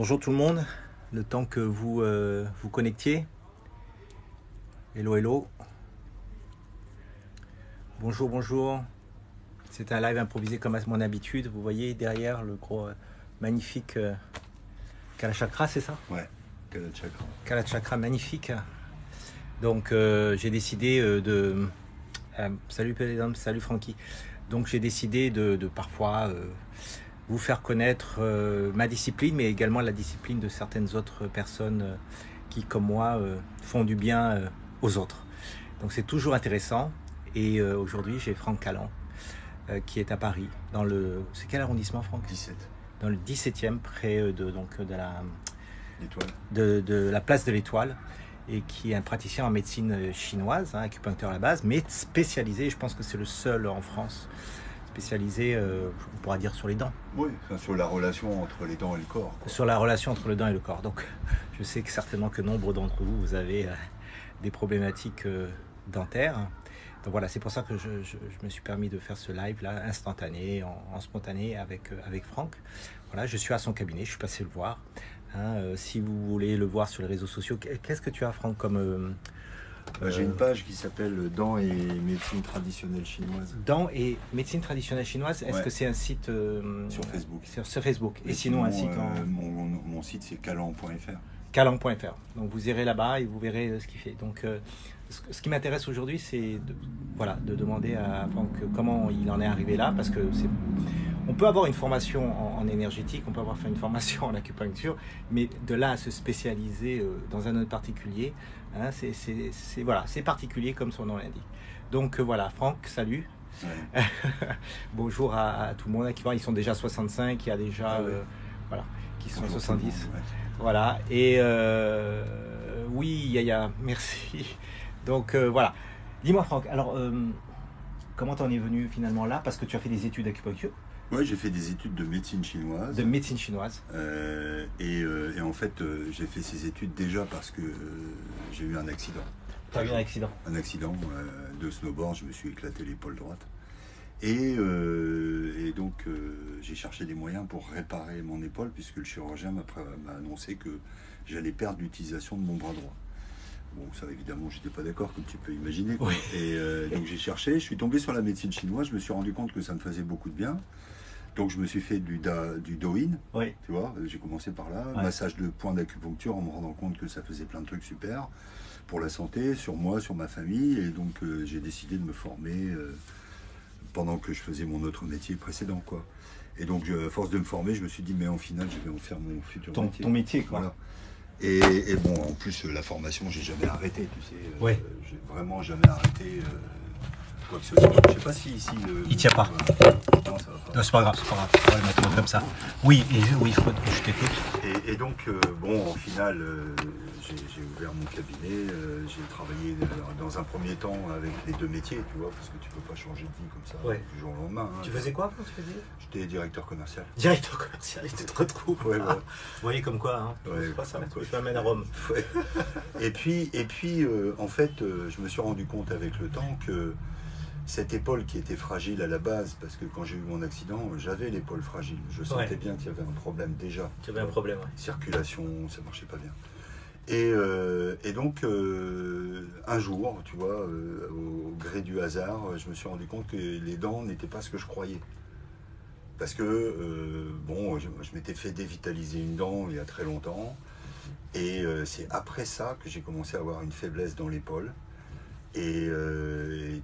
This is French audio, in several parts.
Bonjour tout le monde, le temps que vous vous connectiez. Hello, hello. Bonjour, bonjour. C'est un live improvisé comme à mon habitude. Vous voyez derrière le gros magnifique Kalachakra, c'est ça? Ouais, Kalachakra. Kalachakra magnifique. Donc j'ai décidé de... salut Pélédum, salut Francky. Donc j'ai décidé de parfois vous faire connaître ma discipline, mais également la discipline de certaines autres personnes qui, comme moi, font du bien aux autres. Donc c'est toujours intéressant. Et aujourd'hui, j'ai Franck Callan, qui est à Paris, dans le... C'est quel arrondissement, Franck? 17. Dans le 17e, près de la place de l'Étoile, et qui est un praticien en médecine chinoise, acupuncteur à la base, mais spécialisé, je pense que c'est le seul en France, spécialisé, on pourra dire, sur les dents. Oui, enfin, sur la relation entre les dents et le corps. Quoi. Sur la relation entre le dent et le corps. Donc, je sais que certainement que nombre d'entre vous, vous avez des problématiques dentaires. Donc voilà, c'est pour ça que je me suis permis de faire ce live là, instantané, en spontané avec Franck. Voilà, je suis à son cabinet, je suis passé le voir. Si vous voulez le voir sur les réseaux sociaux, qu'est-ce que tu as, Franck, comme... J'ai une page qui s'appelle Dents et médecine traditionnelle chinoise. Dents et médecine traditionnelle chinoise, est-ce Ouais. que c'est un site Sur Facebook. Sur Facebook. Et sinon un site en... mon site c'est callan.fr. Callan.fr. Donc vous irez là-bas et vous verrez ce qu'il fait. Donc ce qui m'intéresse aujourd'hui, c'est de demander à Franck comment il en est arrivé là, parce que on peut avoir une formation en énergétique, on peut avoir fait une formation en acupuncture, mais de là à se spécialiser dans un autre particulier, c'est particulier comme son nom l'indique. Donc voilà, Franck, salut. Ouais. Bonjour à tout le monde qui va. Ils sont déjà 65, il y a déjà qui sont Bonjour 70. tout le monde, ouais. Voilà. Et oui, Yaya, merci. Donc voilà. Dis-moi, Franck, alors comment t'en es venu finalement là? Parce que tu as fait des études d'acupuncture. Ouais, j'ai fait des études de médecine chinoise. De médecine chinoise. Et en fait, j'ai fait ces études déjà parce que j'ai eu un accident. Tu as eu un accident? Un accident de snowboard, je me suis éclaté l'épaule droite. Et donc, j'ai cherché des moyens pour réparer mon épaule, puisque le chirurgien m'a annoncé que j'allais perdre l'utilisation de mon bras droit. Bon, ça évidemment, j'étais pas d'accord, comme tu peux imaginer. Quoi. Oui. Et donc, j'ai cherché, je suis tombé sur la médecine chinoise, je me suis rendu compte que ça me faisait beaucoup de bien. Donc, je me suis fait du Douyin, Oui. tu vois, j'ai commencé par là, Ouais. massage de points d'acupuncture en me rendant compte que ça faisait plein de trucs super pour la santé, sur moi, sur ma famille. Et donc, j'ai décidé de me former pendant que je faisais mon autre métier précédent, quoi. Et donc, à force de me former, je me suis dit, mais en final, je vais en faire mon futur métier. Ton métier, quoi. Voilà. Et bon, en plus, la formation, j'ai jamais arrêté, tu sais. Ouais. J'ai vraiment jamais arrêté quoi que ce soit. Je sais pas si ici... Il tient pas. Non, ça va pas. Non, c'est pas grave, c'est pas grave. On va le mettre comme ça. Oui, je t'écoute. Et donc, bon, au final, j'ai ouvert mon cabinet, j'ai travaillé dans un premier temps avec les deux métiers, tu vois, parce que tu peux pas changer de vie comme ça du jour au lendemain. Hein. Tu faisais quoi quand tu faisais? J'étais directeur commercial. Directeur commercial, il te retrouve. Ouais, ouais. Vous voyez comme quoi, hein. Ouais, C'est pas ça, comme quoi. je m'amène à Rome. Ouais. Et puis en fait, je me suis rendu compte avec le temps que cette épaule qui était fragile à la base, parce que quand j'ai eu mon accident, j'avais l'épaule fragile. Je sentais bien qu'il y avait un problème déjà. Tu avais un problème, ouais. Circulation, ça marchait pas bien. Et donc, un jour, tu vois, au gré du hasard, je me suis rendu compte que les dents n'étaient pas ce que je croyais. Parce que, bon, je m'étais fait dévitaliser une dent il y a très longtemps. Et c'est après ça que j'ai commencé à avoir une faiblesse dans l'épaule. Et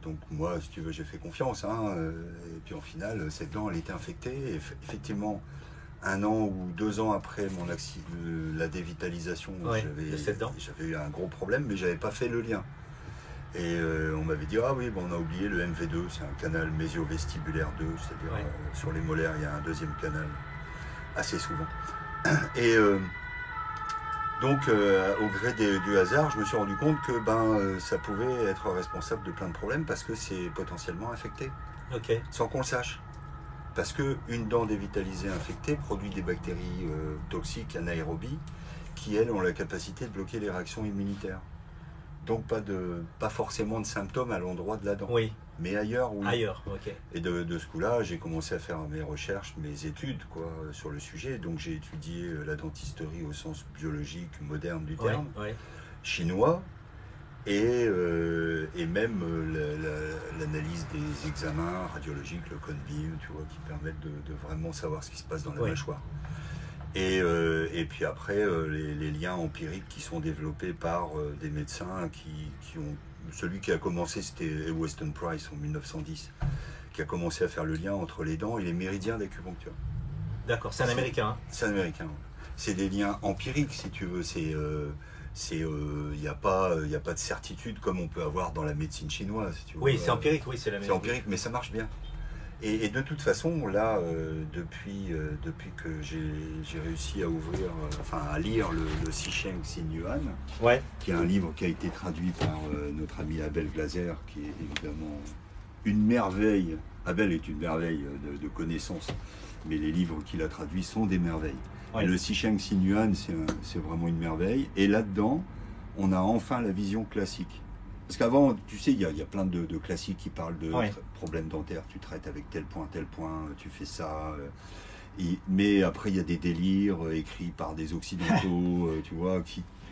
donc, moi, si tu veux, j'ai fait confiance. Et puis, en final, cette dent, elle était infectée. Et effectivement, 1 an ou 2 ans après mon accident, la dévitalisation, j'avais eu un gros problème, mais j'avais pas fait le lien. Et on m'avait dit, ah oui, bon, on a oublié le MV2, c'est un canal mésio-vestibulaire 2, c'est-à-dire sur les molaires, il y a un deuxième canal, assez souvent. Et donc, au gré du hasard, je me suis rendu compte que ça pouvait être responsable de plein de problèmes parce que c'est potentiellement infecté, sans qu'on le sache. Parce qu'une dent dévitalisée infectée produit des bactéries toxiques anaérobies qui, elles, ont la capacité de bloquer les réactions immunitaires. Donc pas forcément de symptômes à l'endroit de la dent. Oui. Mais ailleurs, oui. Ailleurs, ok. Et de ce coup-là, j'ai commencé à faire mes recherches, mes études quoi, sur le sujet. Donc j'ai étudié la dentisterie au sens biologique, moderne du Ouais, terme, ouais. chinois, et même l'analyse des examens radiologiques, le cone beam, tu vois, qui permettent de vraiment savoir ce qui se passe dans la Ouais. mâchoire. Et puis après, les liens empiriques qui sont développés par des médecins qui ont... Celui qui a commencé, c'était Weston Price en 1910, qui a commencé à faire le lien entre les dents et les méridiens d'acupuncture. D'accord, c'est un Américain. Hein. C'est américain. Ouais. C'est des liens empiriques, si tu veux. Il n'y a pas de certitude comme on peut avoir dans la médecine chinoise. Si tu veux. Oui, c'est empirique, oui, c'est C'est l'Américain. empirique, mais ça marche bien. Et de toute façon, là, depuis que j'ai réussi à ouvrir, à lire le Sicheng Xin Yuan, Ouais, qui est un livre qui a été traduit par notre ami Abel Glaser, qui est évidemment une merveille. Abel est une merveille de connaissances, mais les livres qu'il a traduits sont des merveilles. ouais. Et le Sicheng Xin Yuan, c'est vraiment une merveille. Et là-dedans, on a enfin la vision classique. Parce qu'avant, tu sais, il y a plein de classiques qui parlent de Ouais. problèmes dentaires. Tu traites avec tel point, tu fais ça. Mais après, il y a des délires écrits par des occidentaux, tu vois,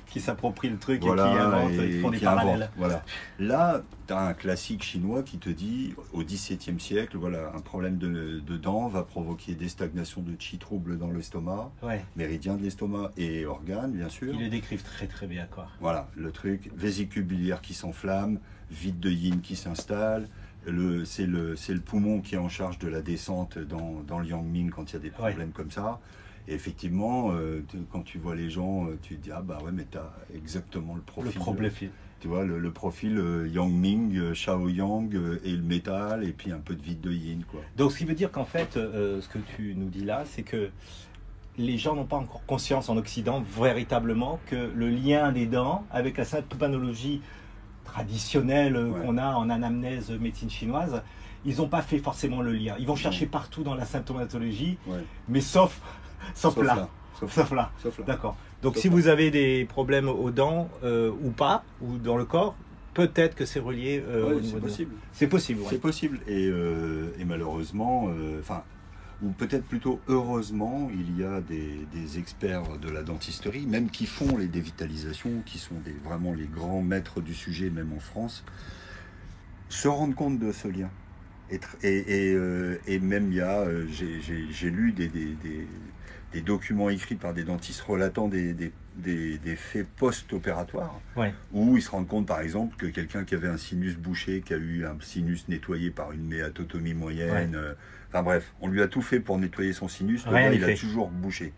Qui s'approprient le truc voilà, et qui inventent, ils font des parallèles. inventent, voilà. Là, tu as un classique chinois qui te dit, au XVIIe siècle, voilà, un problème de dents va provoquer des stagnations de qi troubles dans l'estomac, Ouais. méridien de l'estomac et organes, bien sûr. Ils le décrivent très très bien, quoi. Voilà, le truc, vésicule biliaire qui s'enflamme, vide de yin qui s'installe. C'est le poumon qui est en charge de la descente dans le yang ming quand il y a des problèmes comme ça. Et effectivement, quand tu vois les gens, tu te dis, ah bah ouais, mais tu as exactement le profil. Le problème. Tu vois, le profil yang ming, shao yang et le métal, et puis un peu de vide de yin, quoi. Donc, ce qui veut dire qu'en fait, ce que tu nous dis là, c'est que les gens n'ont pas encore conscience en Occident véritablement que le lien des dents avec la symptomatologie traditionnelle qu'on a en anamnèse médecine chinoise, ils n'ont pas fait forcément le lien. Ils vont chercher partout dans la symptomatologie, mais sauf là. Sauf là. D'accord. Donc Sauf si là. vous avez des problèmes aux dents ou pas, ou dans le corps, peut-être que c'est relié au niveau c'est possible. C'est possible, ouais. C'est possible. Et malheureusement, ou peut-être plutôt heureusement, il y a des experts de la dentisterie, même qui font les dévitalisations, qui sont vraiment les grands maîtres du sujet, même en France, se rendent compte de ce lien. Et même il y a, j'ai lu des documents écrits par des dentistes relatant des faits post-opératoires, où ils se rendent compte par exemple que quelqu'un qui avait un sinus bouché, qui a eu un sinus nettoyé par une méatotomie moyenne, enfin bref, on lui a tout fait pour nettoyer son sinus, le gars, il a toujours bouché.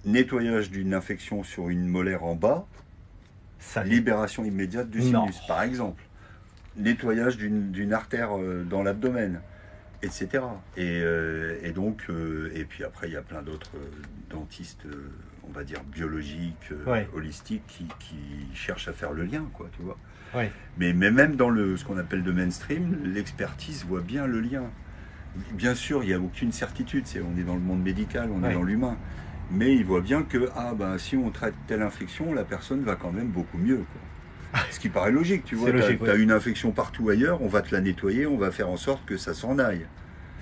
Nettoyage d'une infection sur une molaire en bas, libération immédiate du sinus, par exemple. Nettoyage d'une artère dans l'abdomen, etc. Et donc, et puis après, il y a plein d'autres dentistes, on va dire biologiques, holistiques, qui cherchent à faire le lien, quoi, tu vois. Mais même dans ce qu'on appelle le mainstream, l'expertise voit bien le lien. Bien sûr, il n'y a aucune certitude, on est dans le monde médical, on est dans l'humain. Mais il voit bien que si on traite telle infection, la personne va quand même beaucoup mieux, quoi. Ce qui paraît logique, tu vois. Tu as une infection partout ailleurs, on va te la nettoyer, on va faire en sorte que ça s'en aille.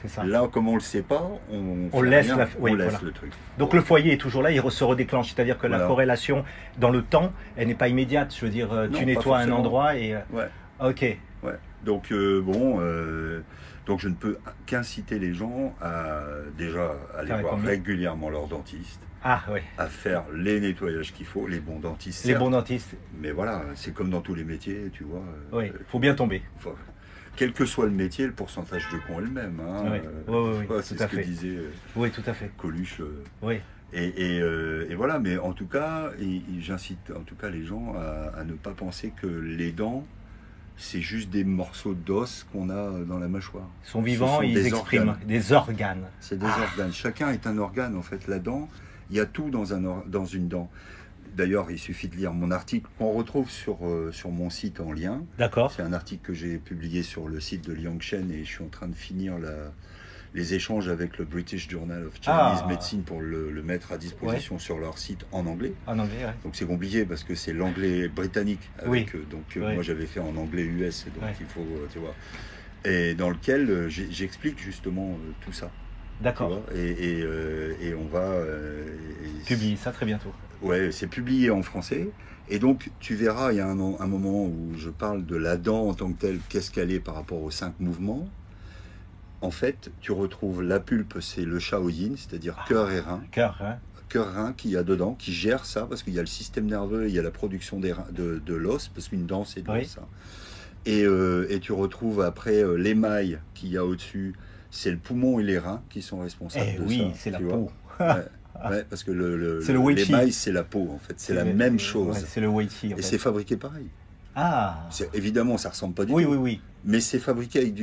Ça. Là, comme on ne le sait pas, on laisse, laisse le truc. Donc le foyer est toujours là, il se redéclenche. C'est-à-dire que la corrélation dans le temps, elle n'est pas immédiate. Je veux dire, tu nettoies un endroit et... Ok. Ouais. Donc, donc je ne peux qu'inciter les gens à déjà aller voir régulièrement leur dentiste. À faire les nettoyages qu'il faut, les bons dentistes. Les bons dentistes. Mais voilà, c'est comme dans tous les métiers, tu vois. Oui, il faut bien tomber. Quel que soit le métier, le pourcentage de cons est le même. Hein. C'est ce que disait tout à fait. Coluche. Et voilà, mais en tout cas, j'incite en tout cas les gens à ne pas penser que les dents, c'est juste des morceaux d'os qu'on a dans la mâchoire. Ils sont vivants, ils expriment des organes. C'est des organes. Chacun est un organe, en fait. La dent, il y a tout dans une dent. D'ailleurs, il suffit de lire mon article qu'on retrouve sur mon site en lien. D'accord. C'est un article que j'ai publié sur le site de Liang Shen et je suis en train de finir les échanges avec le British Journal of Chinese Ah, Medicine pour le mettre à ouais, disposition sur leur site en anglais. en anglais, ouais. Donc c'est compliqué parce que c'est l'anglais britannique Oui, avec donc ouais, moi j'avais fait en anglais US, donc ouais. il faut tu vois, et dans lequel j'explique justement tout ça, tu D'accord. vois, et on va Publie ça très bientôt. ouais, c'est publié en français. Et donc, tu verras, il y a un moment où je parle de la dent en tant que telle, qu'est-ce qu'elle est par rapport aux 5 mouvements. En fait, tu retrouves la pulpe, c'est le Shaoyin, c'est-à-dire cœur et rein. Cœur, hein. Cœur-rein qu'il y a dedans, qui gère ça, parce qu'il y a le système nerveux et il y a la production de l'os, parce qu'une dent, c'est de l'os. Oui. Ça. Et tu retrouves après l'émail qu'il y a au-dessus, c'est le poumon et les reins qui sont responsables Eh de oui, ça. c'est la Tu vois. peau. Ouais. Ouais, parce que C'est le Wei Chi. l'émail, c'est la peau, en fait. C'est la même Ouais, chose. c'est le Wei Chi, en Et fait. c'est fabriqué pareil. Ah, Évidemment, ça ressemble pas du oui, tout. oui, oui. Mais c'est fabriqué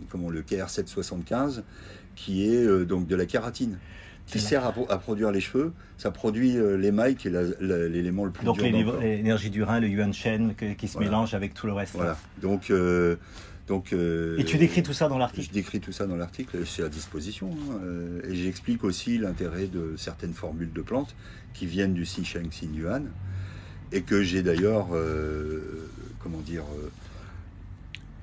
comment, le KR775, qui est donc de la kératine, qui C'est la- sert à produire les cheveux. Ça produit l'émail, qui est l'élément le plus Donc dur dans le corps. l'énergie du rein, le yuan shen qui se Voilà. mélange avec tout le reste. Là. Voilà. Donc, Et tu décris tout ça dans je l'article. décris tout ça dans l'article, c'est à disposition. Hein, et j'explique aussi l'intérêt de certaines formules de plantes qui viennent du Xisheng Xinyuan et que j'ai d'ailleurs, comment dire,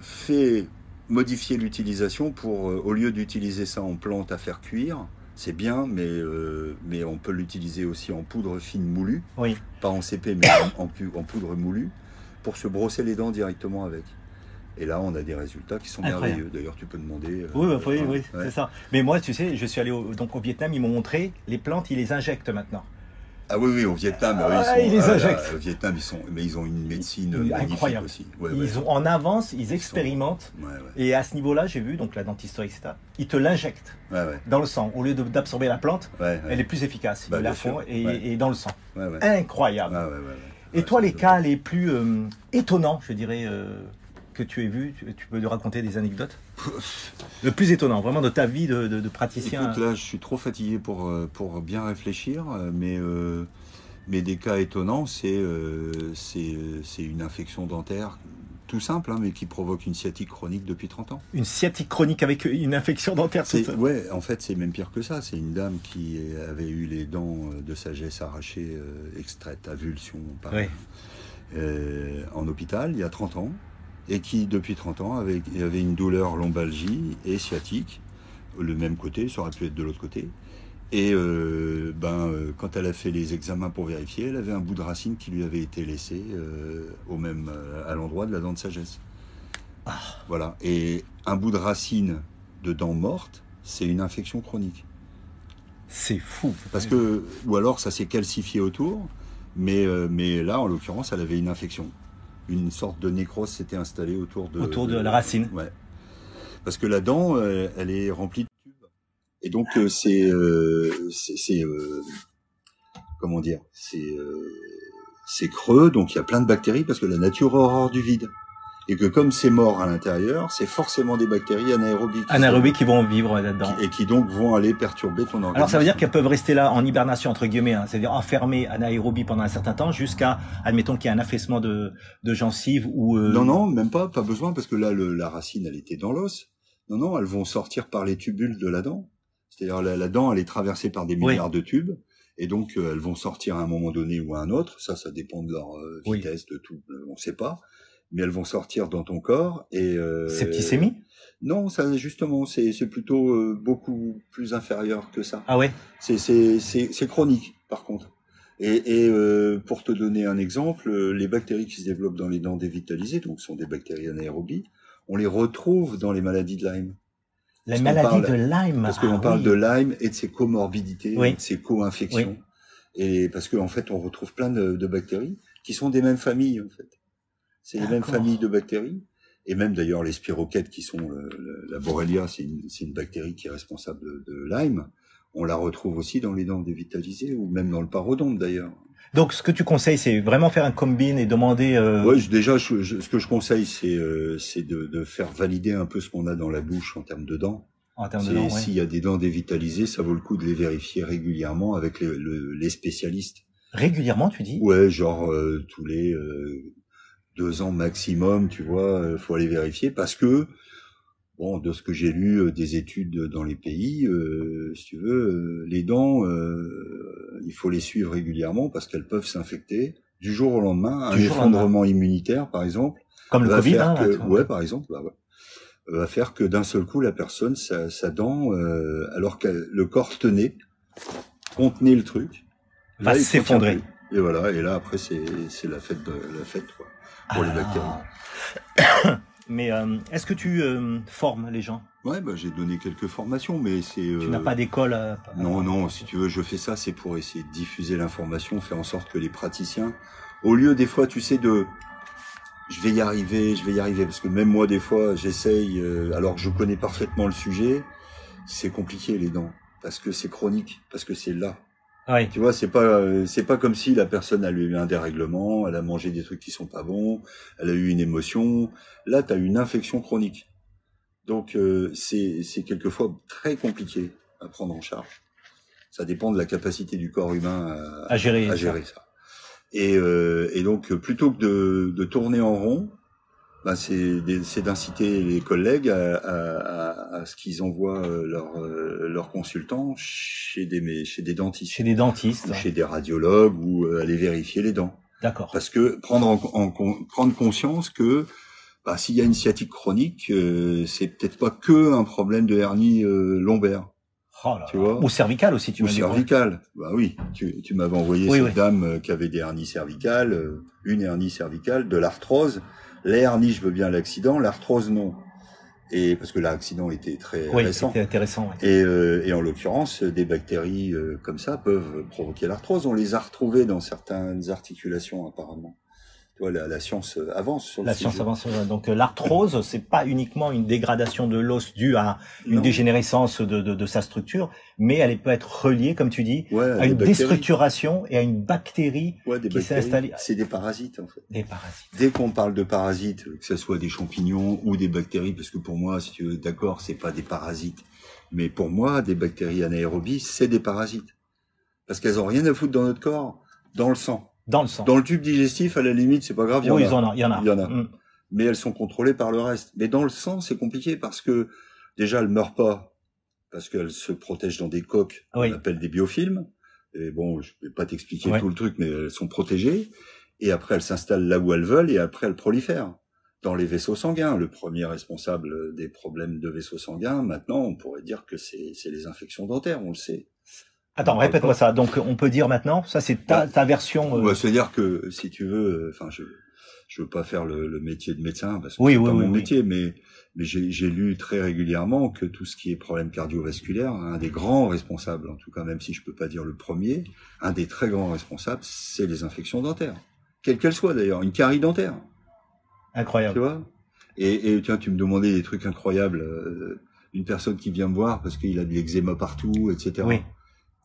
fait modifier l'utilisation pour, au lieu d'utiliser ça en plante à faire cuire, c'est bien, mais on peut l'utiliser aussi en poudre fine moulue, Oui. pas en CP, mais en poudre moulue, pour se brosser les dents directement avec. Et là, on a des résultats qui sont Incroyable. merveilleux. D'ailleurs, tu peux demander. Oui, oui, hein, oui, ouais. c'est ça. Mais moi, tu sais, je suis allé donc au Vietnam, ils m'ont montré les plantes, ils les injectent maintenant. Ah oui, oui, au Vietnam, Ah, ils les injectent. au Vietnam, mais ils ont une médecine magnifique Incroyable. aussi. Ouais, Ils ouais. ont en avance, ils Ils expérimentent. Ouais, ouais. Et à ce niveau-là, j'ai vu, donc la dentisterie, etc., ils te l'injectent Ouais, ouais. dans le sang. Au lieu d'absorber la plante, Ouais, ouais. elle est plus efficace. Bah, Ils la bien sûr. font Ouais. et dans le sang. Ouais, ouais. Incroyable. Ouais, ouais, ouais, ouais. Et Ouais, toi, c'est les cas les plus étonnants, je dirais, que tu aies vus, tu peux nous raconter des anecdotes? Le plus étonnant, vraiment, de ta vie de praticien. Écoute, là, je suis trop fatigué pour bien réfléchir, mais des cas étonnants, c'est une infection dentaire, tout simple, hein, mais qui provoque une sciatique chronique depuis 30 ans. Une sciatique chronique avec une infection dentaire, tout ça. Ouais, en fait, c'est même pire que ça. C'est une dame qui avait eu les dents de sagesse arrachées, extraites, avulsion, Oui. en hôpital, il y a 30 ans, et qui, depuis 30 ans, avait une douleur lombalgie et sciatique, le même côté, ça aurait pu être de l'autre côté. Et quand elle a fait les examens pour vérifier, elle avait un bout de racine qui lui avait été laissé à l'endroit de la dent de sagesse. Ah, Voilà. Et un bout de racine de dent morte, c'est une infection chronique. c'est fou. Ou alors ça s'est calcifié autour, mais là, en l'occurrence, elle avait une infection. Une sorte de nécrose s'était installée autour Autour de la racine. Ouais. Parce que la dent, elle est remplie de tubes. Et donc, comment dire, c'est creux, donc il y a plein de bactéries, parce que la nature a horreur du vide. Et que comme c'est mort à l'intérieur, c'est forcément des bactéries anaérobiques. Anaérobiques qui vont vivre là-dedans. Et qui donc vont aller perturber ton organisme. Alors ça veut dire qu'elles peuvent rester là en hibernation entre guillemets, hein, c'est-à-dire enfermées anaérobie pendant un certain temps jusqu'à, admettons qu'il y ait un affaissement de gencives ou... Non, même pas besoin, parce que là, la racine, elle était dans l'os. Non, elles vont sortir par les tubules de la dent. C'est-à-dire la dent, elle est traversée par des milliards de tubes, et donc elles vont sortir à un moment donné ou à un autre. Ça dépend de leur vitesse, de tout, on ne sait pas. Mais elles vont sortir dans ton corps et... Septicémie? Non, ça justement, c'est plutôt beaucoup plus inférieur que ça. Ah ouais? C'est chronique, par contre. Et pour te donner un exemple, les bactéries qui se développent dans les dents dévitalisées, donc sont des bactéries anaérobies, on les retrouve dans les maladies de Lyme. La maladie de Lyme. Parce qu'on parle de Lyme et de ses comorbidités, Oui. de ses co-infections. Oui. Et parce qu'en fait, on retrouve plein de bactéries qui sont des mêmes familles, en fait. C'est les mêmes familles de bactéries. Et même d'ailleurs, les spirochètes qui sont la Borrelia, c'est une bactérie qui est responsable de Lyme. On la retrouve aussi dans les dents dévitalisées ou même dans le parodonte d'ailleurs. Donc, ce que tu conseilles, c'est vraiment faire un combine et demander... Ouais, déjà, ce que je conseille, c'est de faire valider un peu ce qu'on a dans la bouche en termes de dents. En termes de dents, S'il y a des dents dévitalisées, ça vaut le coup de les vérifier régulièrement avec les spécialistes. Régulièrement, tu dis? Ouais, genre tous les 2 ans maximum, tu vois, faut aller vérifier parce que Bon, de ce que j'ai lu des études dans les pays, si tu veux, les dents, il faut les suivre régulièrement parce qu'elles peuvent s'infecter du jour au lendemain. Un Du jour au lendemain. effondrement immunitaire, par exemple, Comme le va Covid, faire hein, que, là, ouais, par exemple, bah ouais, va faire que d'un seul coup, la personne, sa dent, alors que le corps contenait le truc, va là, il contient s'effondrer. plus. Et voilà, et là, après, c'est la fête, quoi, pour les bactéries. Mais est-ce que tu formes les gens? Ouais, bah, j'ai donné quelques formations, mais c'est... Tu n'as pas d'école Non, si tu veux, je fais ça, c'est pour essayer de diffuser l'information, faire en sorte que les praticiens, au lieu des fois, tu sais, je vais y arriver, parce que même moi, des fois, j'essaye, alors que je connais parfaitement le sujet, c'est compliqué, les dents, parce que c'est chronique, parce que c'est là. Oui. Tu vois, c'est pas comme si la personne a eu un dérèglement, elle a mangé des trucs qui sont pas bons, elle a eu une émotion. Là, tu as une infection chronique. Donc, c'est quelquefois très compliqué à prendre en charge. Ça dépend de la capacité du corps humain à gérer ça. Et donc, plutôt que de tourner en rond, bah, c'est d'inciter les collègues à ce qu'ils envoient leurs consultants chez des dentistes. Chez des dentistes. Ou chez des radiologues ou aller vérifier les dents. D'accord. Parce que prendre conscience que bah, s'il y a une sciatique chronique, c'est peut-être pas que un problème de hernie lombaire. Oh là tu là. vois. Ou cervicale aussi, tu m'as dit. Ou cervicale. Bah oui, tu m'avais envoyé cette dame qui avait des hernies cervicales, une hernie cervicale, de l'arthrose. Les hernies, je veux bien l'accident, l'arthrose non. Et parce que l'accident était très récent. C'était intéressant. Ouais. Et en l'occurrence, des bactéries comme ça peuvent provoquer l'arthrose. On les a retrouvées dans certaines articulations apparemment. Tu vois, la science avance sur le sujet. La science avance. Donc l'arthrose, c'est pas uniquement une dégradation de l'os due à une dégénérescence de sa structure, mais elle peut être reliée, comme tu dis, à une déstructuration et à une bactérie qui s'est installée. C'est des parasites en fait. Des parasites. Dès qu'on parle de parasites, que ce soit des champignons ou des bactéries, parce que pour moi, si tu veux, d'accord, c'est pas des parasites, mais pour moi, des bactéries anaérobies, c'est des parasites, parce qu'elles ont rien à foutre dans notre corps, dans le sang. Dans le sang. Dans le tube digestif, à la limite, c'est pas grave, il y en a. Mais elles sont contrôlées par le reste. Mais dans le sang, c'est compliqué parce que, déjà, elles meurent pas, parce qu'elles se protègent dans des coques, qu'on appelle des biofilms. Et bon, je vais pas t'expliquer tout le truc, mais elles sont protégées. Et après, elles s'installent là où elles veulent et après, elles prolifèrent. Dans les vaisseaux sanguins, le premier responsable des problèmes de vaisseaux sanguins, maintenant, on pourrait dire que c'est les infections dentaires, on le sait. Attends, répète-moi ça. Donc, on peut dire maintenant, ça c'est ta version. C'est-à-dire que, si tu veux, enfin, je veux pas faire le métier de médecin parce que c'est pas mon métier, mais j'ai lu très régulièrement que tout ce qui est problème cardiovasculaire, un des grands responsables, en tout cas, même si je peux pas dire le premier, un des très grands responsables, c'est les infections dentaires. Quelle qu'elle soit d'ailleurs, une carie dentaire. Incroyable. Tu vois? Et tiens, tu me demandais des trucs incroyables. Une personne qui vient me voir parce qu'il a de l'eczéma partout, etc. Oui.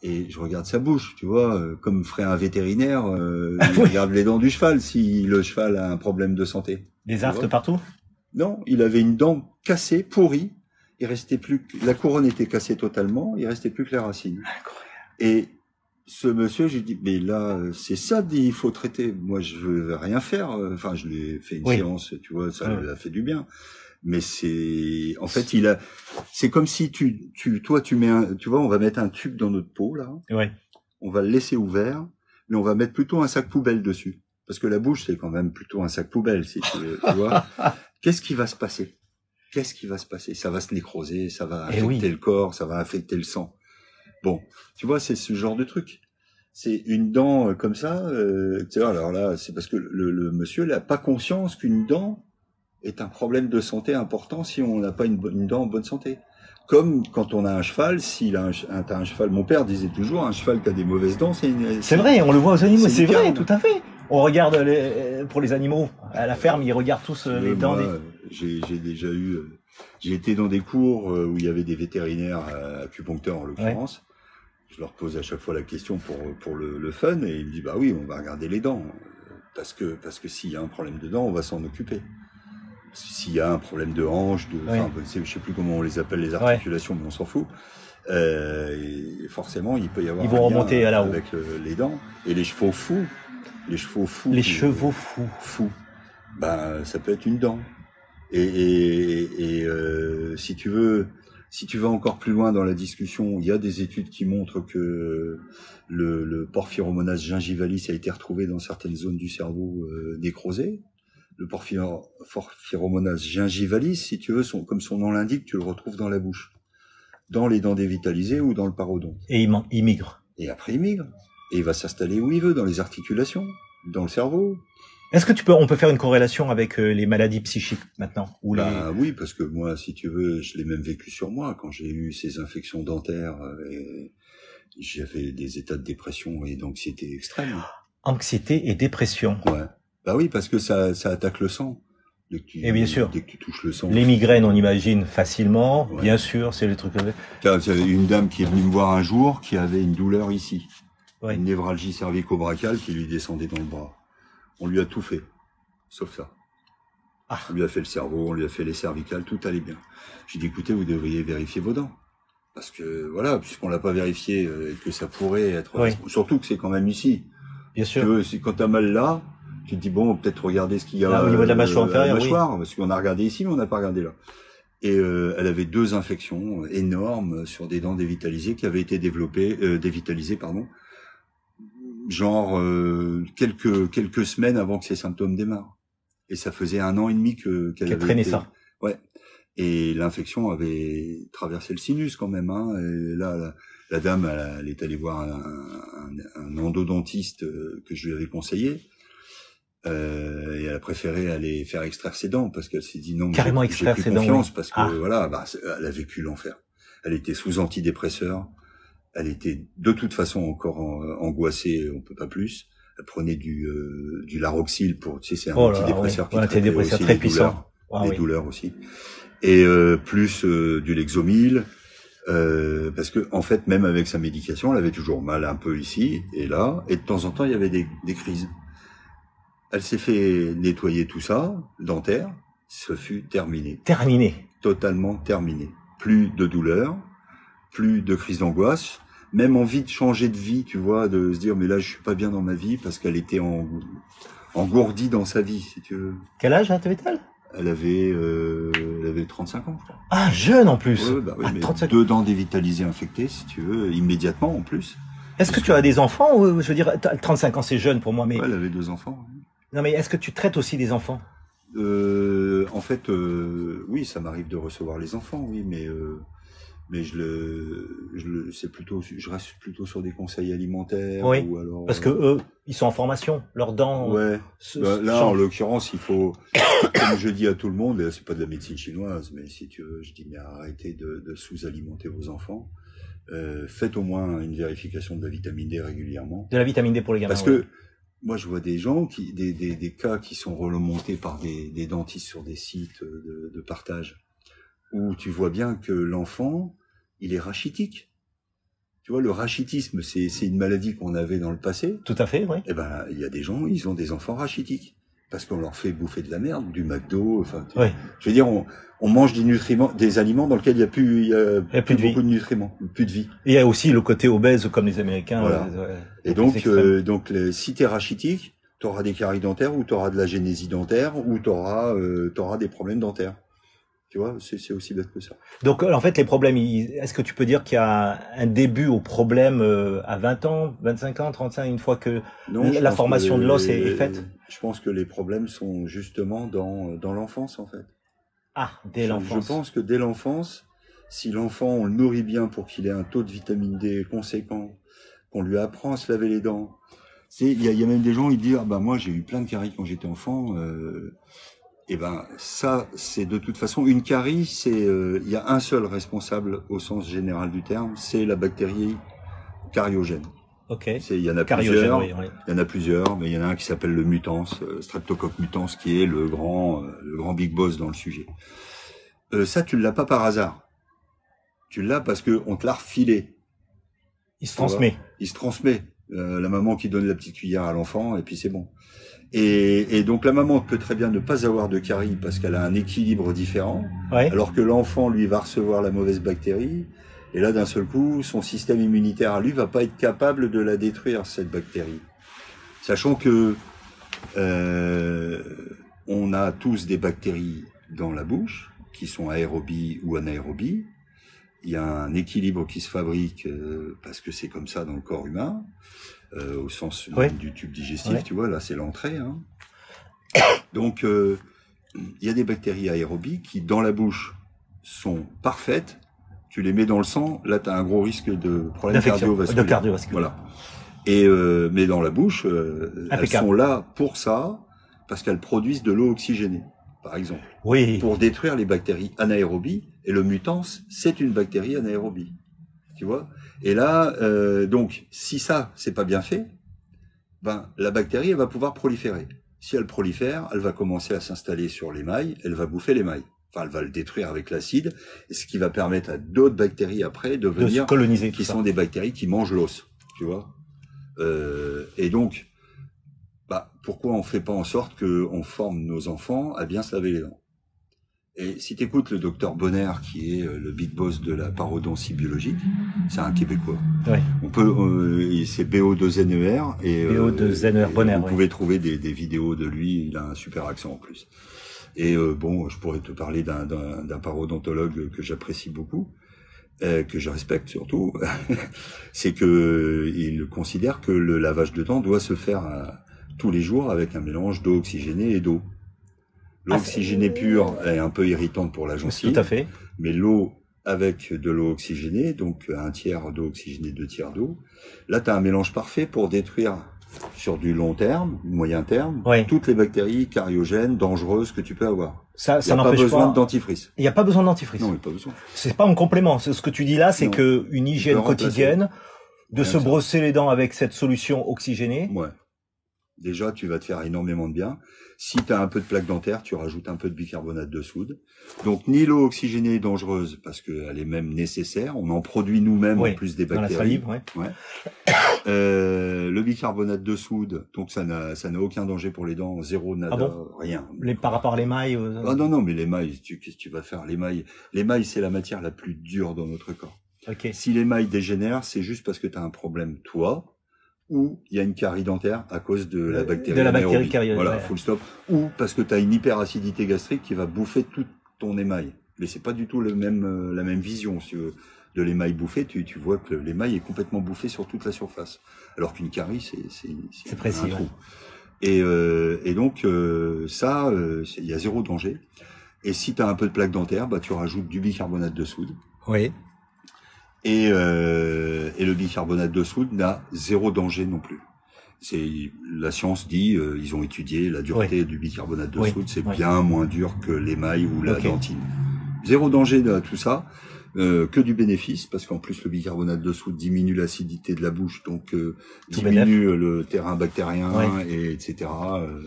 Et je regarde sa bouche, tu vois, comme ferait un vétérinaire, il regarde les dents du cheval si le cheval a un problème de santé. Des aftes partout? Non, il avait une dent cassée, pourrie. Il restait plus que, la couronne était cassée totalement, il restait plus que les racines. Incroyable. Et ce monsieur, j'ai dit, mais là, c'est ça, il faut traiter. Moi, je veux rien faire. Enfin, je lui ai fait une séance, tu vois, ça lui a fait du bien. Mais c'est, en fait, c'est comme si toi, tu vois, on va mettre un tube dans notre peau, là. Ouais. On va le laisser ouvert, mais on va mettre plutôt un sac poubelle dessus. Parce que la bouche, c'est quand même plutôt un sac poubelle, si tu vois. Qu'est-ce qui va se passer? Ça va se nécroser, ça va infecter le corps, ça va infecter le sang. Bon. Tu vois, c'est ce genre de truc. C'est une dent comme ça, tu vois, alors là, c'est parce que le monsieur, il n'a pas conscience qu'une dent est un problème de santé important si on n'a pas une dent en bonne santé. Comme quand on a un cheval, t'as un cheval, mon père disait toujours, un cheval qui a des mauvaises dents, c'est vrai, on le voit aux animaux, c'est vrai, tout à fait. On regarde pour les animaux, à la ferme, ils regardent tous les dents. J'ai été dans des cours où il y avait des vétérinaires acupuncteurs en l'occurrence. Je leur pose à chaque fois la question pour le fun et ils me disent, bah oui, on va regarder les dents. Parce que s'il y a un problème de dents, on va s'en occuper. S'il y a un problème de hanche, je sais plus comment on les appelle, les articulations, mais on s'en fout. Et forcément, il peut y avoir ils vont remonter à la haut avec les dents. Et les chevaux fous. Les chevaux fous. Ben, ça peut être une dent. Si tu veux encore plus loin dans la discussion, il y a des études qui montrent que le porphyromonase gingivalis a été retrouvé dans certaines zones du cerveau nécrosées. Le porphyromonase gingivalis, si tu veux, comme son nom l'indique, tu le retrouves dans la bouche, dans les dents dévitalisées ou dans le parodonte. Et il migre. Et après, il migre. Et il va s'installer où il veut, dans les articulations, dans le cerveau. Est-ce que on peut faire une corrélation avec les maladies psychiques maintenant ou Oui, parce que moi, si tu veux, je l'ai même vécu sur moi quand j'ai eu ces infections dentaires et j'avais des états de dépression et d'anxiété extrême. Anxiété et dépression. Ouais. Bah oui, parce que ça attaque le sang. Et bien sûr. Dès que tu touches le sang. Les migraines, on imagine facilement. Ouais. Bien sûr, c'est le truc. J'avais une dame qui est venue me voir un jour qui avait une douleur ici. Ouais. Une névralgie cervico-brachiale qui lui descendait dans le bras. On lui a tout fait, sauf ça. Ah. On lui a fait le cerveau, on lui a fait les cervicales, tout allait bien. J'ai dit, écoutez, vous devriez vérifier vos dents. Parce que, voilà, puisqu'on l'a pas vérifié, que ça pourrait être... Oui. Surtout que c'est quand même ici. Bien sûr. Quand t'as mal là, tu te dis, bon, peut-être regarder ce qu'il y a au niveau de la mâchoire inférieure, oui. Parce qu'on a regardé ici, mais on n'a pas regardé là. Et elle avait 2 infections énormes sur des dents dévitalisées qui avaient été dévitalisées, genre quelques semaines avant que ces symptômes démarrent. Et ça faisait 1 an et demi qu'elle avait traîné ça. Ouais. Et l'infection avait traversé le sinus quand même. Hein. Et là, la dame, elle est allée voir un endodontiste que je lui avais conseillé. Et elle a préféré aller faire extraire ses dents parce qu'elle s'est dit non, carrément j'ai extraire plus ses confiance dents. Oui. Parce que elle a vécu l'enfer. Elle était sous antidépresseurs. Elle était de toute façon encore angoissée, on peut pas plus. Elle prenait du Laroxyl pour, tu sais, c'est un antidépresseur qui traite aussi très puissant. Les douleurs aussi. Et plus du Lexomil, parce que en fait, même avec sa médication, elle avait toujours mal un peu ici et là, et de temps en temps, il y avait des crises. Elle s'est fait nettoyer tout ça, dentaire, ce fut terminé. Terminé. Totalement terminé. Plus de douleur, plus de crise d'angoisse, même envie de changer de vie, tu vois, de se dire mais là je suis pas bien dans ma vie parce qu'elle était engourdie dans sa vie, si tu veux. Quel âge avait-elle ? Elle avait 35 ans, je crois. Ah, jeune en plus. Ouais, oui, mais 2 dents dévitalisées infectées, si tu veux, immédiatement en plus. Est-ce que tu as des enfants ? Je veux dire, 35 ans c'est jeune pour moi, mais... Ouais, elle avait 2 enfants. Oui. Non mais est-ce que tu traites aussi des enfants ? En fait, oui, ça m'arrive de recevoir les enfants, oui, mais je reste plutôt sur des conseils alimentaires. Oui, ou alors, parce que eux, ils sont en formation, leurs dents. Ouais. Là, en l'occurrence, il faut, comme je dis à tout le monde, et c'est pas de la médecine chinoise, mais si tu veux, je dis, mais arrêtez de sous-alimenter vos enfants. Faites au moins une vérification de la vitamine D régulièrement. De la vitamine D pour les gamins. Parce que moi, je vois des gens des cas qui sont remontés par des dentistes sur des sites de partage, où tu vois bien que l'enfant, il est rachitique. Tu vois, le rachitisme, c'est une maladie qu'on avait dans le passé. Tout à fait, oui. Eh ben, il y a des gens, ils ont des enfants rachitiques. Parce qu'on leur fait bouffer de la merde, du McDo, enfin. Oui. Je veux dire, on mange des nutriments, des aliments dans lesquels il y a plus beaucoup de nutriments, plus de vie. Et il y a aussi le côté obèse comme les Américains. Voilà. Et donc, si t'es rachitique, t'auras des caries dentaires, ou t'auras de la génésie dentaire, ou t'auras des problèmes dentaires. Tu vois, c'est aussi bête que ça. Donc, en fait, les problèmes, est-ce que tu peux dire qu'il y a un début au problème à 20 ans, 25 ans, 35, une fois que la formation de l'os est faite? Je pense que les problèmes sont justement dans l'enfance, en fait. Ah, dès l'enfance. Je pense que dès l'enfance, si l'enfant, on le nourrit bien pour qu'il ait un taux de vitamine D conséquent, qu'on lui apprend à se laver les dents. Il y a même des gens, ils disent, ah bah moi, j'ai eu plein de caries quand j'étais enfant, et ben ça, c'est de toute façon une carie, il y a un seul responsable au sens général du terme, c'est la bactérie cariogène. Ok. Il y en a plusieurs. Oui. Il y en a plusieurs, mais il y en a un qui s'appelle le mutans, Streptococcus mutans, qui est le grand big boss dans le sujet. Ça, tu l'as pas par hasard. Tu l'as parce que on te l'a refilé. Il se transmet. Il se transmet. La maman qui donne la petite cuillère à l'enfant, et puis c'est bon. Et donc la maman peut très bien ne pas avoir de carie parce qu'elle a un équilibre différent, alors que l'enfant, lui, va recevoir la mauvaise bactérie, et là, d'un seul coup, son système immunitaire à lui va pas être capable de la détruire, cette bactérie. Sachant que on a tous des bactéries dans la bouche, qui sont aérobies ou anaérobies. Il y a un équilibre qui se fabrique parce que c'est comme ça dans le corps humain, au sens même du tube digestif, tu vois, là c'est l'entrée. Hein. Donc il y a des bactéries aérobies qui dans la bouche sont parfaites, tu les mets dans le sang, là tu as un gros risque de problème cardiovasculaire. Voilà. Et mais dans la bouche, elles sont là pour ça, parce qu'elles produisent de l'eau oxygénée, par exemple. Oui. Pour détruire les bactéries anaérobies, et le mutans, c'est une bactérie anaérobie. Tu vois? Et là, donc, si ça, c'est pas bien fait, ben, la bactérie, elle va pouvoir proliférer. Si elle prolifère, elle va commencer à s'installer sur l'émail, elle va bouffer l'émail. Enfin, elle va le détruire avec l'acide, ce qui va permettre à d'autres bactéries après de venir, coloniser qui sont des bactéries qui mangent l'os. Tu vois? Et donc, bah, pourquoi on fait pas en sorte qu'on forme nos enfants à bien se laver les dents? Et si tu écoutes le docteur Bonner, qui est le big boss de la parodontie biologique, c'est un Québécois. Ouais. On peut, c'est BO2NER et BO2NER Bonner. Vous pouvez trouver des vidéos de lui. Il a un super accent en plus. Et bon, je pourrais te parler d'un parodontologue que j'apprécie beaucoup, que je respecte surtout. C'est que il considère que le lavage de dents doit se faire tous les jours avec un mélange d'eau oxygénée et d'eau. L'eau oxygénée pure est un peu irritante pour la gencive. Tout à fait. Mais l'eau avec de l'eau oxygénée, donc un tiers d'eau oxygénée, 2 tiers d'eau, là tu as un mélange parfait pour détruire sur du long terme, moyen terme, toutes les bactéries cariogènes, dangereuses que tu peux avoir. Ça n'empêche pas. Il n'y a pas besoin de dentifrice. Il n'y a pas besoin de dentifrice. Non, il n'y a pas besoin. C'est pas un complément. Ce que tu dis là, c'est que une hygiène quotidienne, de se brosser les dents avec cette solution oxygénée. Ouais. Déjà, tu vas te faire énormément de bien. Si tu as un peu de plaque dentaire, tu rajoutes un peu de bicarbonate de soude. Donc, ni l'eau oxygénée est dangereuse parce qu'elle est même nécessaire. On en produit nous-mêmes en plus des bactéries. Dans la salive, le bicarbonate de soude, donc ça n'a aucun danger pour les dents, zéro, nada, rien. Par rapport à l'émail Ah non, mais l'émail, qu'est-ce que tu vas faire? L'émail, c'est la matière la plus dure dans notre corps. Si l'émail dégénère, c'est juste parce que tu as un problème, toi, ou il y a une carie dentaire à cause de la bactérie anaérobie. Voilà, full stop. Ou parce que tu as une hyperacidité gastrique qui va bouffer tout ton émail. Mais c'est pas du tout la même vision. Si de l'émail bouffé, tu vois que l'émail est complètement bouffé sur toute la surface. Alors qu'une carie, c'est précis. Un trou. Et donc, ça, il y a zéro danger. Et si tu as un peu de plaque dentaire, bah, tu rajoutes du bicarbonate de soude. Oui. Et le bicarbonate de soude n'a zéro danger non plus. La science dit, ils ont étudié la dureté du bicarbonate de soude, c'est bien moins dur que l'émail ou la dentine. Zéro danger de tout ça, que du bénéfice, parce qu'en plus le bicarbonate de soude diminue l'acidité de la bouche, donc diminue le terrain bactérien, et etc.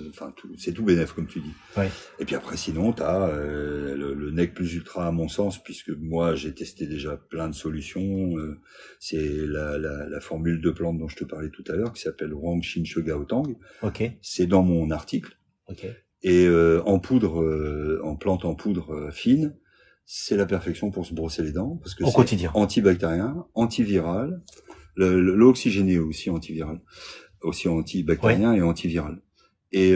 Enfin, c'est tout bénef, comme tu dis. Et puis après, sinon, t'as le nec plus ultra, à mon sens, puisque moi j'ai testé déjà plein de solutions. C'est la formule de plante dont je te parlais tout à l'heure, qui s'appelle Wang Shin Gaotang. C'est dans mon article. Et en poudre, en plante en poudre fine. C'est la perfection pour se brosser les dents, parce que c'est antibactérien, antiviral, l'eau oxygénée aussi antiviral, aussi antibactérien et antiviral. Et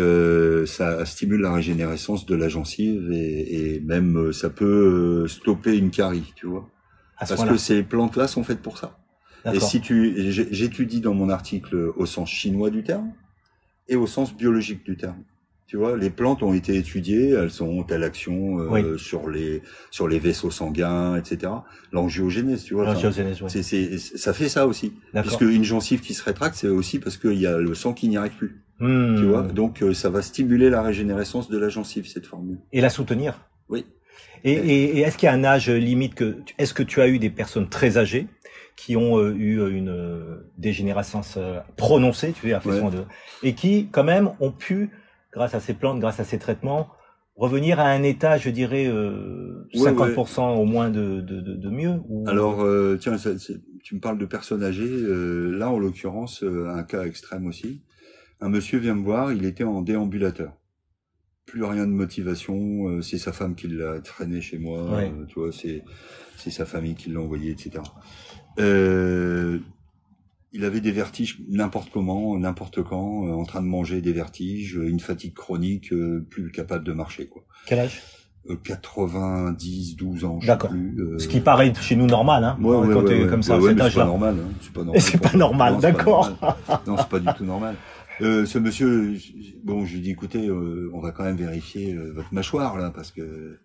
ça stimule la régénérescence de la gencive et même ça peut stopper une carie, tu vois. Parce que ces plantes-là sont faites pour ça. Et si j'étudie dans mon article au sens chinois du terme et au sens biologique du terme. Tu vois, les plantes ont été étudiées, elles ont telle action sur les vaisseaux sanguins, etc. L'angiogénèse, tu vois. L'angiogénèse, ça fait ça aussi. Puisque une gencive qui se rétracte, c'est aussi parce qu'il y a le sang qui n'y arrive plus. Tu vois, donc ça va stimuler la régénérescence de la gencive, cette formule. Et la soutenir. Oui. Et est-ce qu'il y a un âge limite est-ce que tu as eu des personnes très âgées qui ont eu une dégénérescence prononcée, tu vois, et qui quand même ont pu, grâce à ces plantes, grâce à ces traitements, revenir à un état, je dirais, 50% au moins de mieux. Alors, tiens, tu me parles de personnes âgées. Là, en l'occurrence, un cas extrême aussi. Un monsieur vient me voir, il était en déambulateur. Plus rien de motivation. C'est sa femme qui l'a traîné chez moi. Tu vois, c'est sa famille qui l'a envoyé, etc. Il avait des vertiges n'importe comment, n'importe quand, en train de manger des vertiges, une fatigue chronique, plus capable de marcher, quoi. Quel âge? 90, 12 ans, je sais D'accord. plus. Ce qui paraît chez nous normal, hein. Quand t'es comme ça, à cet c'est âge-là. pas normal, hein. C'est pas normal. Et c'est pas normal, Non, c'est pas d'accord. normal. Non, c'est pas du tout normal. Ce monsieur, bon, je lui dis, écoutez, on va quand même vérifier votre mâchoire, là, parce que...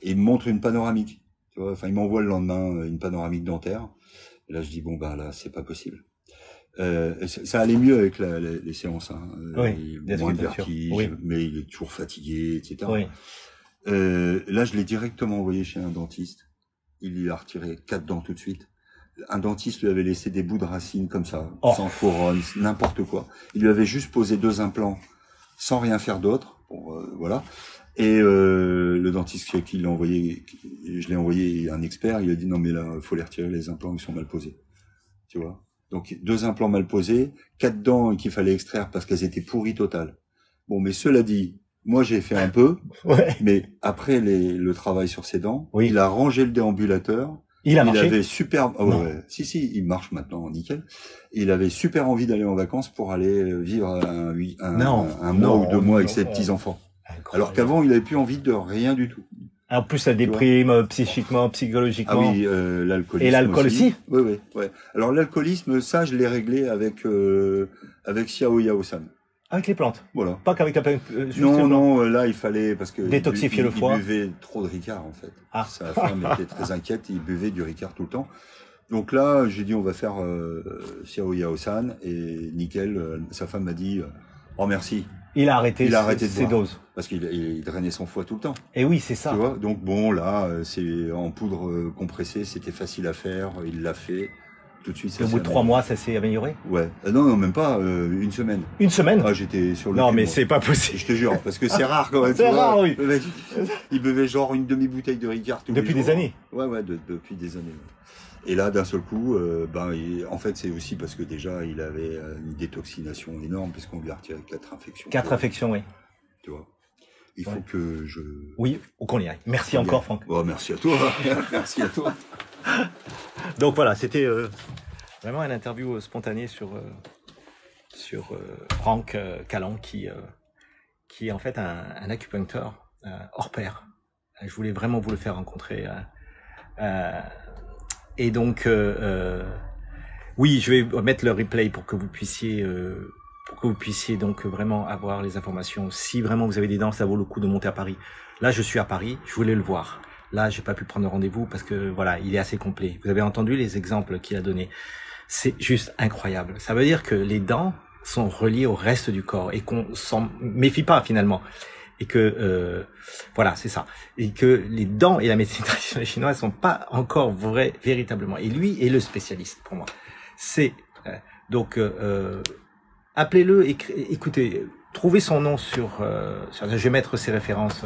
Et il me montre une panoramique. Tu vois, enfin, il m'envoie le lendemain une panoramique dentaire. Et là, je dis, bon, ben là, c'est pas possible. Ça allait mieux avec les séances, hein. Oui, Moins de vertige, oui. mais il est toujours fatigué, etc. Oui. Là, je l'ai directement envoyé chez un dentiste. Il lui a retiré 4 dents tout de suite. Un dentiste lui avait laissé des bouts de racines comme ça, sans couronne, n'importe quoi. Il lui avait juste posé 2 implants sans rien faire d'autre. Bon, voilà. Et le dentiste qui l'a envoyé, je l'ai envoyé un expert, il a dit non mais là, il faut les retirer, les implants, ils sont mal posés. Tu vois. Donc 2 implants mal posés, 4 dents qu'il fallait extraire parce qu'elles étaient pourries totales. Bon, mais cela dit, moi j'ai fait un peu, mais après le travail sur ses dents, il a rangé le déambulateur. Il a marché. Il avait super, si, il marche maintenant, nickel. Il avait super envie d'aller en vacances pour aller vivre un mois ou 2 mois avec ses petits-enfants. Alors qu'avant, il avait plus envie de rien du tout. En plus, ça déprime psychiquement, psychologiquement. Ah oui, l'alcoolisme. Et l'alcool aussi. Oui. Alors l'alcoolisme, ça, je l'ai réglé avec Xiao Yao-san. Avec les plantes. Voilà. Pas qu'avec la Non, là, il fallait, parce que détoxifier le foie. Il buvait trop de Ricard, en fait. Ah. Sa femme était très inquiète, il buvait du Ricard tout le temps. Donc là, j'ai dit, on va faire Xiao Yao-san, et nickel, sa femme m'a dit, oh merci. Il a arrêté ses doses. Parce qu'il drainait son foie tout le temps. Et oui, c'est ça. Tu vois, donc bon, là, c'est en poudre compressée, c'était facile à faire, il l'a fait. Tout de suite, au bout de 3 mois, ça s'est amélioré? Ouais. Non, même pas, une semaine. Une semaine? Ah, j'étais sur le Non, mais c'est pas possible. Je te jure, parce que c'est rare quand même. C'est rare, oui. Il buvait genre une demi-bouteille de Ricard tous les jours. Depuis des années? Ouais, depuis des années. Et là, d'un seul coup, en fait, c'est aussi parce que déjà, il avait une détoxination énorme, parce qu'on lui a retiré 4 infections. 4 infections, oui. Tu vois. Il faut que je... Oui, ou qu'on y aille. Merci encore, Franck. Oh, merci à toi. Merci à toi. Donc voilà, c'était vraiment une interview spontanée sur Franck Callan, qui est en fait un acupuncteur hors pair. Je voulais vraiment vous le faire rencontrer. Et donc, oui, je vais mettre le replay pour que vous puissiez donc vraiment avoir les informations. Si vraiment vous avez des dents, ça vaut le coup de monter à Paris. Là, je suis à Paris, je voulais le voir. Là, j'ai pas pu prendre rendez-vous parce que voilà, il est assez complet. Vous avez entendu les exemples qu'il a donnés. C'est juste incroyable. Ça veut dire que les dents sont reliées au reste du corps et qu'on s'en méfie pas finalement. Et que voilà, c'est ça. Et que les dents et la médecine traditionnelle chinoise sont pas encore vraies véritablement. Et lui est le spécialiste pour moi. C'est donc appelez-le, écoutez, trouvez son nom sur je vais mettre ses références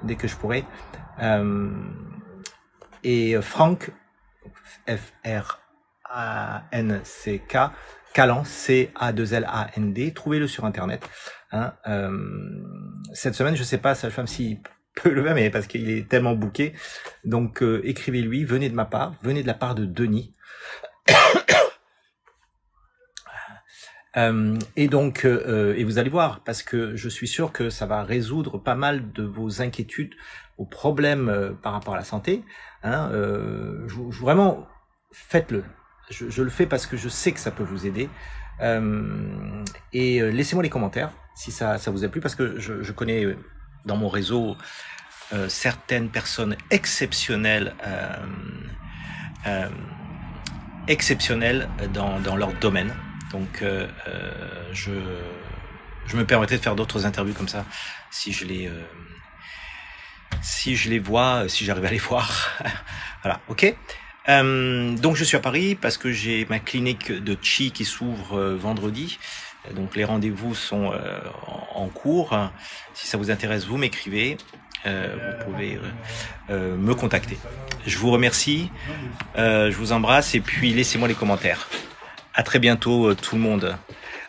dès que je pourrai. Et Franck, F-R-A-N-C-K, Callan, C-A-2-L-A-N-D. Trouvez-le sur Internet. Hein, cette semaine, je sais pas, sage-femme, s'il peut le faire, mais parce qu'il est tellement booké. Donc, écrivez-lui, venez de ma part, venez de la part de Denis. Et donc, et vous allez voir, parce que je suis sûr que ça va résoudre pas mal de vos inquiétudes, vos problèmes par rapport à la santé. Hein, vraiment, faites-le. Je le fais parce que je sais que ça peut vous aider. Et laissez-moi les commentaires si ça vous a plu, parce que je connais dans mon réseau certaines personnes exceptionnelles, dans leur domaine. Donc, je me permettrai de faire d'autres interviews comme ça, si je les vois, si j'arrive à les voir. Voilà, ok. Donc, je suis à Paris parce que j'ai ma clinique de Qi qui s'ouvre vendredi. Donc, les rendez-vous sont en cours. Si ça vous intéresse, vous m'écrivez. Vous pouvez me contacter. Je vous remercie. Je vous embrasse et puis laissez-moi les commentaires. À très bientôt, tout le monde.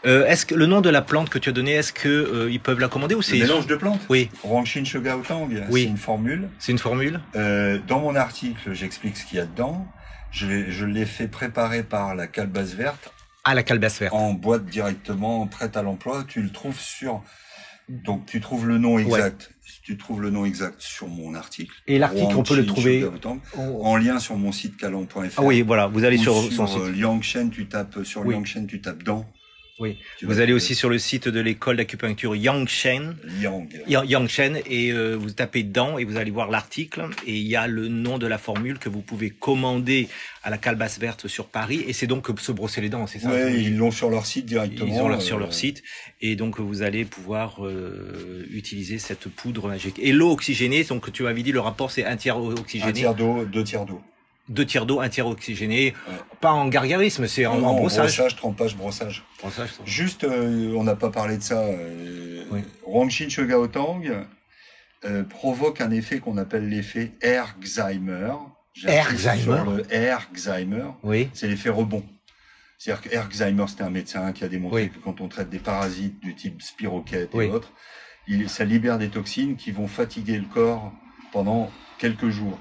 Est-ce que le nom de la plante que tu as donné, est-ce que ils peuvent la commander ou c'est le mélange de plantes? Oui. Huangshin Shugao Tang, oui. C'est une formule. C'est une formule. Dans mon article, j'explique ce qu'il y a dedans. Je l'ai fait préparer par la calebasse verte. Ah, la calebasse verte. En boîte directement, prête à l'emploi. Tu le trouves sur Donc tu trouves le nom exact. Tu trouves le nom exact sur mon article. Et l'article, on peut le trouver en lien sur mon site calan.fr. Ah oui, voilà, vous allez sur son site. Liang Shen, tu tapes sur Liang Shen, tu tapes dents. Oui. Vous allez aussi sur le site de l'école d'acupuncture Yang Shen. Yang Shen, et vous tapez dedans et vous allez voir l'article, et il y a le nom de la formule que vous pouvez commander à la Calebasse Verte sur Paris, et c'est donc se brosser les dents, c'est ça? Oui, ils l'ont sur leur site directement. Ils ont sur leur site, et donc vous allez pouvoir utiliser cette poudre magique. Et l'eau oxygénée, donc tu avais dit le rapport c'est 1 tiers oxygéné. 1 tiers d'eau, 2 tiers d'eau. 2 tiers d'eau, 1 tiers oxygéné, pas en gargarisme, c'est en brossage. Brossage, trempage, brossage. Juste, on n'a pas parlé de ça. Huangshin Shougaotang provoque un effet qu'on appelle l'effet Erzheimer. Erzheimer. Le Erzheimer, c'est l'effet rebond. C'est-à-dire que Erzheimer, c'était un médecin qui a démontré que quand on traite des parasites du type spirochète et autres, ça libère des toxines qui vont fatiguer le corps pendant quelques jours.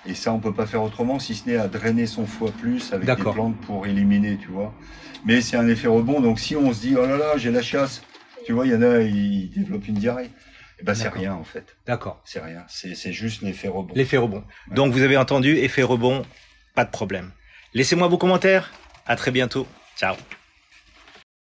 Et ça, on peut pas faire autrement, si ce n'est à drainer son foie plus avec des plantes pour éliminer, tu vois. Mais c'est un effet rebond, donc si on se dit, oh là là, j'ai la chiasse, tu vois, il y en a, ils développent une diarrhée. Eh ben, c'est rien, en fait. D'accord. C'est rien. C'est juste l'effet rebond. L'effet rebond. Ouais. Donc, vous avez entendu, effet rebond, pas de problème. Laissez-moi vos commentaires. À très bientôt. Ciao.